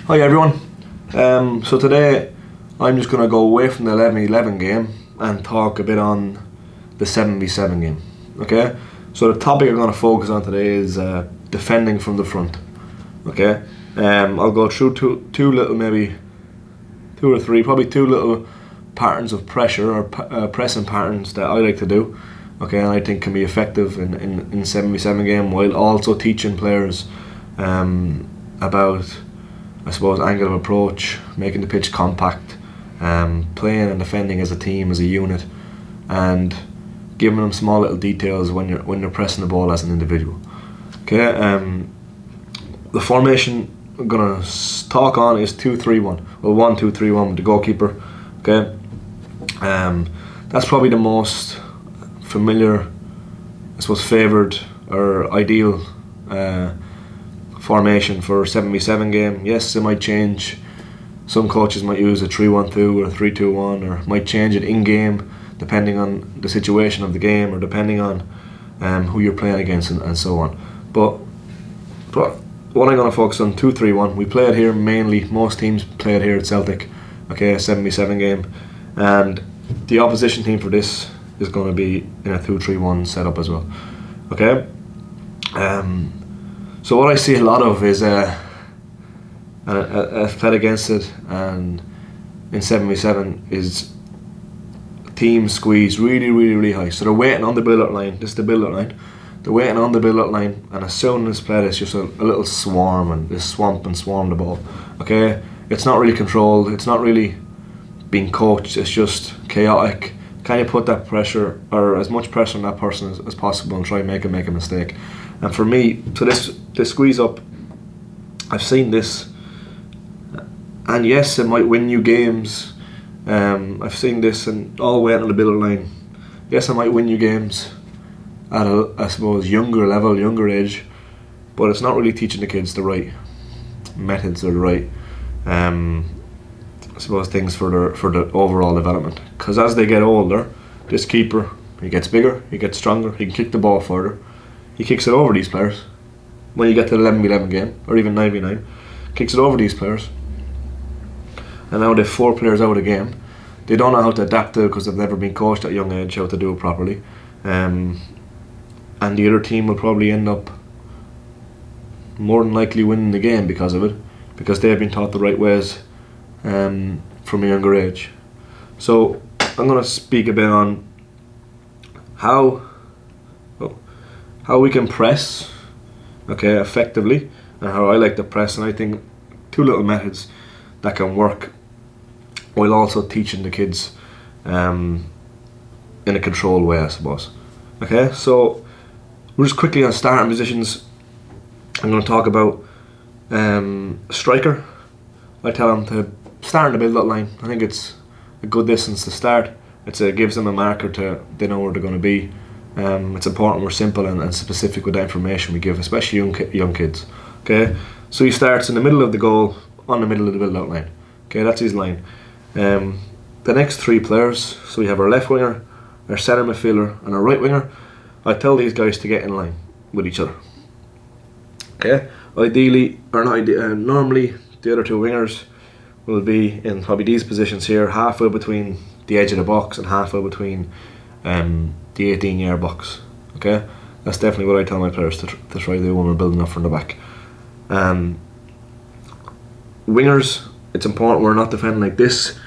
Hi everyone. So today I'm just going to go away from the 11-11 game and talk a bit on the 7v7 game. Okay? So the topic I'm going to focus on today is defending from the front. Okay? I'll go through two little, maybe two or three, probably two little patterns of pressure or pressing patterns that I like to do. Okay, and I think can be effective in 7v7 game, while also teaching players about, I suppose, angle of approach, making the pitch compact, playing and defending as a team, as a unit, and giving them small little details when you're pressing the ball as an individual. Okay, the formation I'm gonna talk on is 2-3-1. Well, 1-2-3-1 with the goalkeeper. Okay, that's probably the most familiar, I suppose, favoured or ideal formation for 7v7 game. Yes, it might change. Some coaches might use a 3-1-2 or a 3-2-1, or might change it in game depending on the situation of the game or depending on who you're playing against and so on. But what I'm going to focus on, 2-3-1. We play it here mainly. Most teams play it here at Celtic. Okay, a 7v7 game, and the opposition team for this is going to be in a 2-3-1 setup as well. Okay. So what I see a lot of is I've played against it, and in 7v7 is teams squeeze really high. So they're waiting on the build-up line. This is the build-up line. They're waiting on the build-up line, and as soon as played, it's just a little swarm, and they swamp and swarm the ball. Okay, it's not really controlled. It's not really being coached. It's just chaotic. Can you put that pressure, or as much pressure on that person as possible, and try and make a mistake? And for me, so this squeeze up, I've seen this, and yes, it might win you games. I've seen this, and all the way on the build line. Yes, it might win you games at a, I suppose, younger level, younger age, but it's not really teaching the kids the right methods or the right, I suppose, things for the overall development. Because as they get older, this keeper, he gets bigger, he gets stronger, he can kick the ball further. He kicks it over these players. When you get to the 11v11 game, or even 9v9, kicks it over these players. And now they've 4 players out of the game. They don't know how to adapt to it because they've never been coached at a young age how to do it properly. And the other team will probably end up more than likely winning the game because of it, because they've been taught the right ways from a younger age. So I'm going to speak a bit on how we can press, okay, effectively, and how I like to press. And I think 2 little methods that can work while also teaching the kids in a controlled way, I suppose. Okay, so we're just quickly on starting positions. I'm going to talk about striker. I tell them to start in the build-up line. I think it's a good distance to start. It gives them a marker they know where they're going to be. It's important we're simple and specific with the information we give, especially young kids. Okay, so he starts in the middle of the goal, on the middle of the build-out line. Okay, that's his line. The next 3 players, so we have our left winger, our centre midfielder, and our right winger. I tell these guys to get in line with each other. Okay, ideally, or not normally, the other 2 wingers will be in probably these positions here, halfway between the edge of the box and halfway between the 18-yard box. Okay, that's definitely what I tell my players to try to do when we're building up from the back. Wingers, it's important we're not defending like this,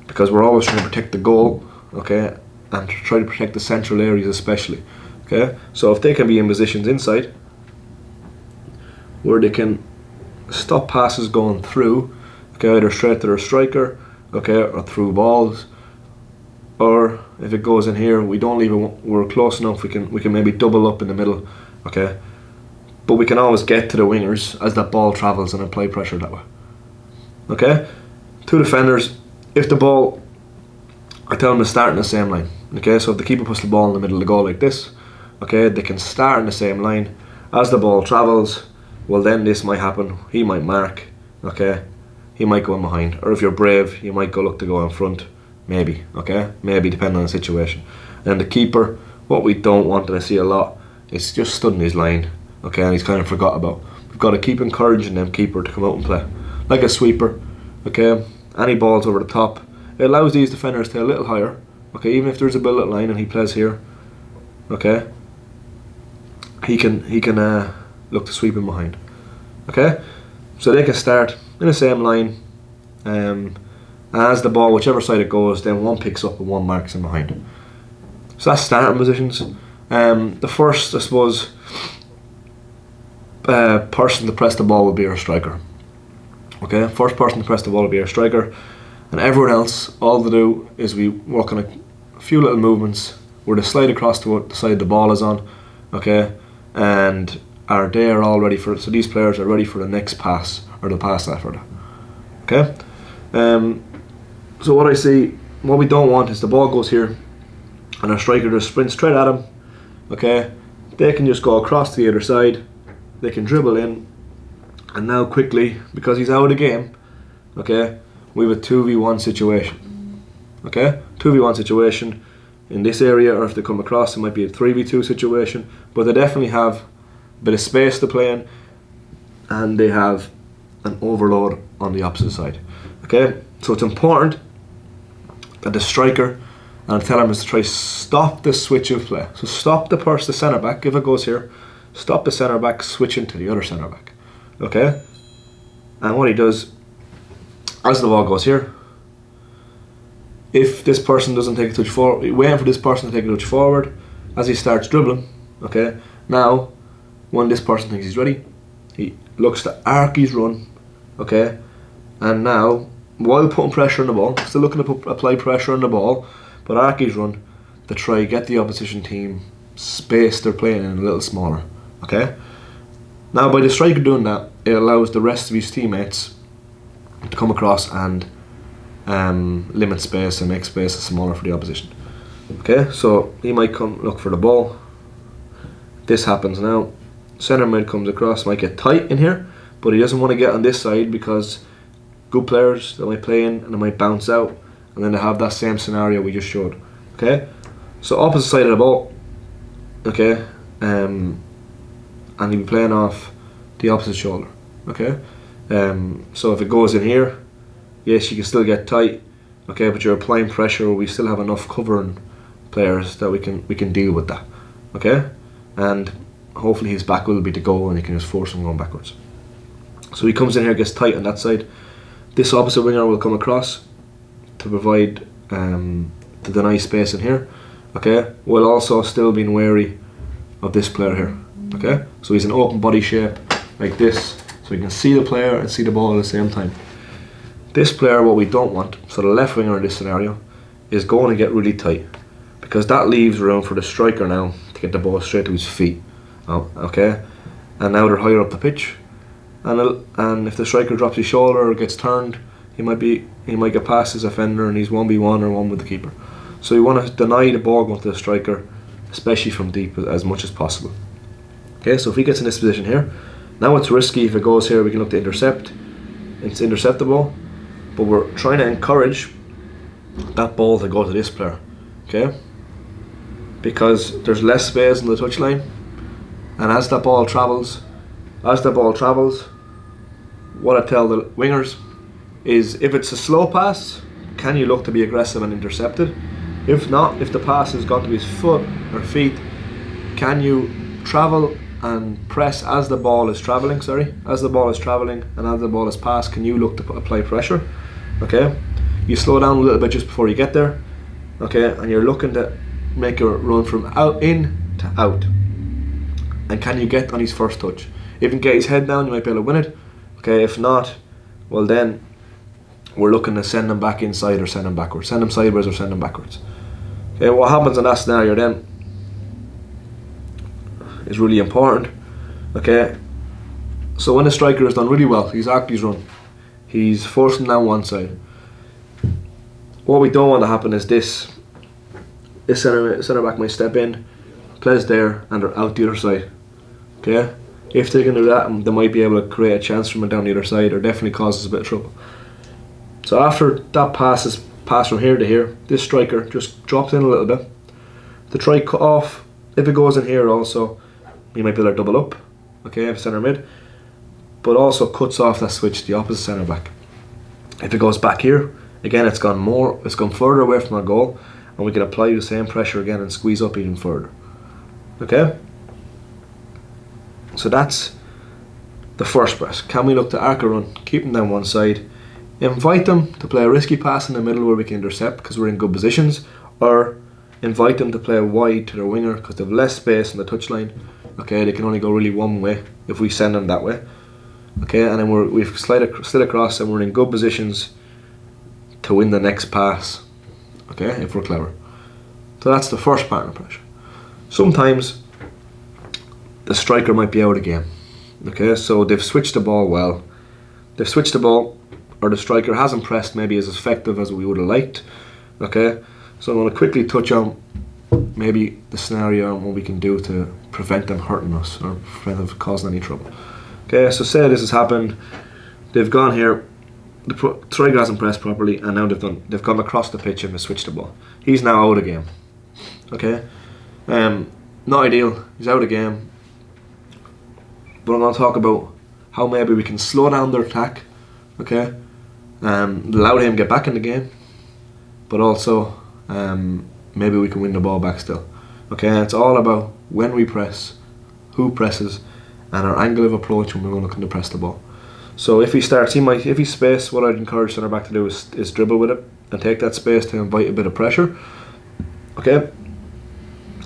because we're always trying to protect the goal, okay, and try to protect the central areas especially. Okay, so if they can be in positions inside where they can stop passes going through, okay, either straight to their striker, okay, or through balls, or if it goes in here, we don't leave it, we're close enough, we can maybe double up in the middle, okay, but we can always get to the wingers as that ball travels and apply pressure that way. Okay, 2 defenders, if the ball, I tell them to start in the same line. Okay, so if the keeper puts the ball in the middle of the goal like this, okay, they can start in the same line. As the ball travels, well, then this might happen. He might mark, okay, he might go in behind, or if you're brave, you might go look to go in front, maybe, okay, maybe depending on the situation. And the keeper, what we don't want, and I see a lot, is just stood in his line, okay, and he's kind of forgot about. We've got to keep encouraging them keeper to come out and play. like a sweeper. Okay, any balls over the top. It allows these defenders to a little higher. Okay, even if there's a bullet line and he plays here, okay, he can look to sweep in behind. Okay, so they can start in the same line. As the ball, whichever side it goes, then one picks up and one marks in behind. So that's starting positions. The first, I suppose, person to press the ball will be our striker. Okay, first person to press the ball will be our striker, and everyone else, all they do is we work on a few little movements where they slide across to what the side the ball is on. Okay, and they are all ready for it. So these players are ready for the next pass, or the pass after that. Okay. So what I see, what we don't want is the ball goes here and our striker just sprints straight at him. Okay, they can just go across to the other side, they can dribble in, and now quickly, because he's out of the game, okay, we have a 2v1 situation. Okay, 2v1 situation in this area, or if they come across it might be a 3v2 situation, but they definitely have a bit of space to play in, and they have an overload on the opposite side. Okay, so it's important that the striker, and I tell him, is to try stop the switch of play. So stop the centre back, if it goes here, stop the centre back switching to the other centre back. Okay, and what he does, as the ball goes here, if this person doesn't take a touch forward, waiting for this person to take a touch forward, as he starts dribbling. Okay, now when this person thinks he's ready, he looks to arc his run. Okay, and now while putting pressure on the ball, still looking to apply pressure on the ball, but arc his run to try get the opposition team space they're playing in a little smaller. Okay, now by the striker doing that, it allows the rest of his teammates to come across and limit space and make space smaller for the opposition. Okay, so he might come look for the ball. This happens now. Centre mid comes across, might get tight in here, but he doesn't want to get on this side because good players that might play in and they might bounce out, and then they have that same scenario we just showed. Okay, so opposite side of the ball. Okay, and he'll be playing off the opposite shoulder. Okay, so if it goes in here, yes, you can still get tight. Okay, but you're applying pressure. We still have enough covering players that we can deal with that. Okay, and hopefully his back will be to go and he can just force him going backwards. So he comes in here, gets tight on that side. This opposite winger will come across to provide to deny space in here. Okay, while also still being wary of this player here. Okay, so he's an open body shape like this, so we can see the player and see the ball at the same time. This player, what we don't want, so the left winger in this scenario, is going to get really tight, because that leaves room for the striker now to get the ball straight to his feet. Okay, and now they're higher up the pitch, and if the striker drops his shoulder or gets turned, he might get past his offender and he's 1v1 or one with the keeper. So you want to deny the ball going to the striker, especially from deep, as much as possible. Okay, so if he gets in this position here, now it's risky. If it goes here, we can look to intercept. It's interceptable, but we're trying to encourage that ball to go to this player. Okay, because there's less space in the touchline, and as that ball travels, what I tell the wingers is, if it's a slow pass, can you look to be aggressive and intercept it? If not, if the pass has gone to his foot or feet, can you travel and press as the ball is travelling, as the ball is travelling and as the ball is passed, can you look to apply pressure? Okay, you slow down a little bit just before you get there. Okay, and you're looking to make your run from in to out. And can you get on his first touch? If you can get his head down, you might be able to win it. Okay, if not, well then we're looking to send him back inside or send him backwards. Send him sideways or send him backwards. Okay, what happens in that scenario then is really important. Okay, so when the striker has done really well, he's arced his run, he's forcing down one side. What we don't want to happen is this centre back might step in, plays there, and they're out the other side. Okay, if they can do that, they might be able to create a chance from it down the other side, or definitely causes a bit of trouble. So after that pass from here to here, this striker just drops in a little bit to try cut off. If it goes in here also, you might be able to double up. Okay, if centre mid, but also cuts off that switch to the opposite centre back. If it goes back here, again it's gone further away from our goal, and we can apply the same pressure again and squeeze up even further. Okay? So that's the first press. Can we look to arc a run, keep them down one side, invite them to play a risky pass in the middle where we can intercept because we're in good positions, or invite them to play wide to their winger because they have less space on the touchline. Okay, they can only go really one way if we send them that way. Okay, and then we've slid across and we're in good positions to win the next pass. Okay, if we're clever. So that's the first part of pressure. Sometimes the striker might be out of the game. Okay, so they've switched the ball well. They've switched the ball, or the striker hasn't pressed maybe as effective as we would have liked. Okay, so I'm going to quickly touch on maybe the scenario and what we can do to prevent them hurting us or prevent them causing any trouble. Okay, so say this has happened. They've gone here. The striker hasn't pressed properly, and now they've gone across the pitch and they've switched the ball. He's now out of the game. Okay, not ideal. He's out of the game. But I'm going to talk about how maybe we can slow down their attack. Okay, allow him to get back in the game, but also maybe we can win the ball back still. Okay, it's all about when we press, who presses, and our angle of approach when we're looking to press the ball. So if he starts, if he's space, what I'd encourage centre back to do is dribble with it and take that space to invite a bit of pressure. Okay.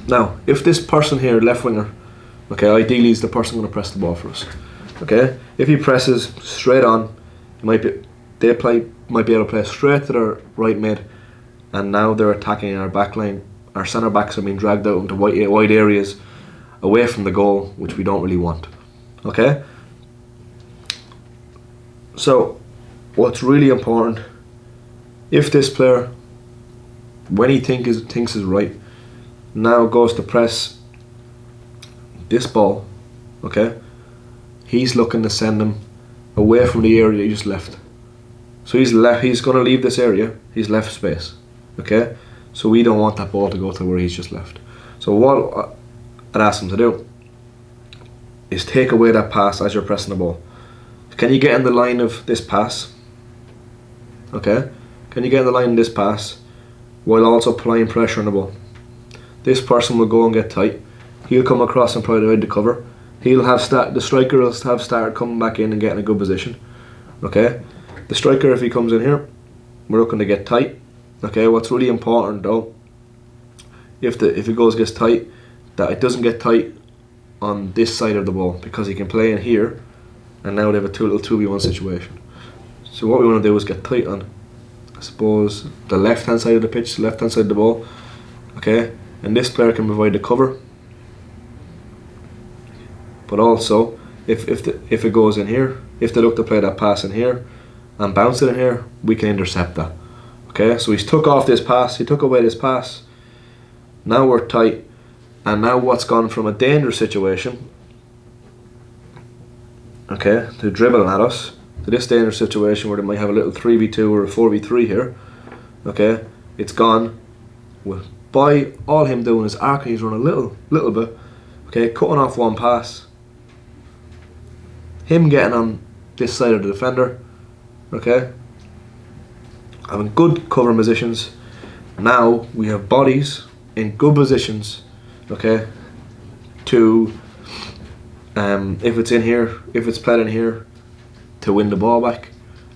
Now, if this person here, left winger, okay, ideally is the person going to press the ball for us. Okay, if he presses straight on, they might be able to play straight to their right mid, and now they're attacking our back line. Our centre backs are being dragged out into wide areas away from the goal, which we don't really want. Okay. So, what's really important, if this player, when he thinks is right, now goes to press this ball, okay, he's looking to send him away from the area he just left. So he's going to leave this area, he's left space, okay, so we don't want that ball to go to where he's just left. So what I'd ask him to do is take away that pass as you're pressing the ball. Can you get in the line of this pass? Okay, can you get in the line of this pass while also applying pressure on the ball? This person will go and get tight. He'll come across and provide the cover. The striker will have started coming back in and getting a good position. Okay, the striker, if he comes in here, we're looking to get tight. Okay, what's really important though, if it gets tight, that it doesn't get tight on this side of the ball, because he can play in here, and now they have a little 2v1 situation. So what we want to do is get tight on, I suppose, the left hand side of the pitch, the left hand side of the ball. Okay, and this player can provide the cover. But also, if it goes in here, if they look to play that pass in here and bounce it in here, we can intercept that. Okay, so he's took off this pass, he took away this pass. Now we're tight, and now what's gone from a dangerous situation, okay, to dribbling at us, to this dangerous situation where they might have a little 3v2 or a 4v3 here. Okay, it's gone by all him doing is arcing his run a little bit. Okay, cutting off one pass, him getting on this side of the defender. Okay, having good cover positions. Now we have bodies in good positions. Okay, to if it's in here, if it's played in here, to win the ball back.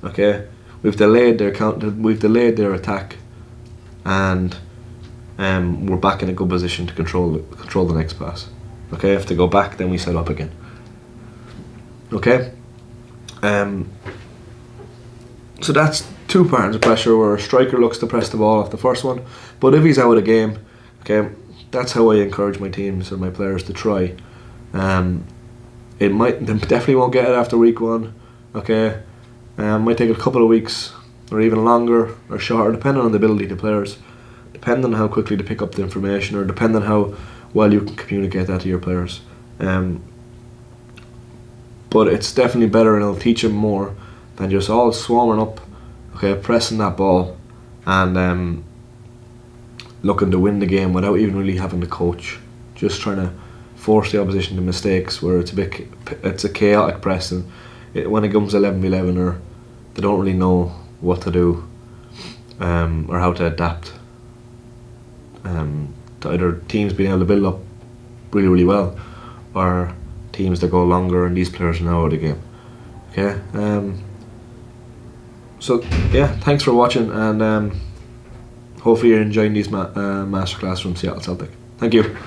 Okay, we've delayed their attack, and we're back in a good position to control the next pass. Okay, if they go back, then we set up again. Okay, so that's two patterns of pressure where a striker looks to press the ball off the first one, but if he's out of the game, okay, that's how I encourage my teams and my players to try. They definitely won't get it after week one. Okay, might take a couple of weeks or even longer or shorter, depending on the ability of the players, depending on how quickly they pick up the information, or depending on how well you can communicate that to your players. But it's definitely better, and it'll teach them more than just all swarming up, okay, pressing that ball and looking to win the game without even really having to coach, just trying to force the opposition to mistakes where it's a chaotic press, and when it comes to 11v11, or they don't really know what to do, or how to adapt to either teams being able to build up really, really well, or teams that go longer and these players are now out of the game. Okay, so yeah, thanks for watching, and hopefully you're enjoying these masterclass from Seattle Celtic. Thank you.